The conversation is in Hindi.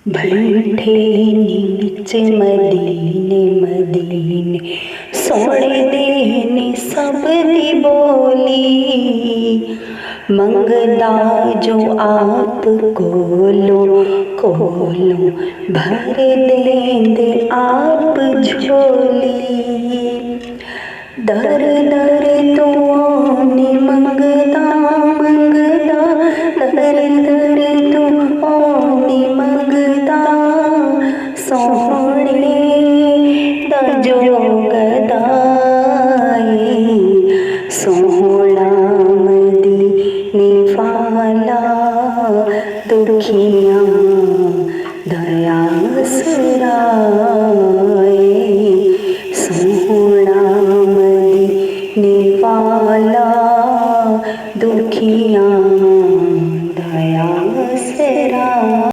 बैठे नीच मदीने मदीने सोने देने सब दी बोली। मंगदा जो आप कोलो कोलो भर देंदे आप झोली। दर दर तो आने मंगदा मंगदा दर दर तो आने मंगदा सोहणे दा जोगदा सोहना मदीने वाला दुखियां दया सरा।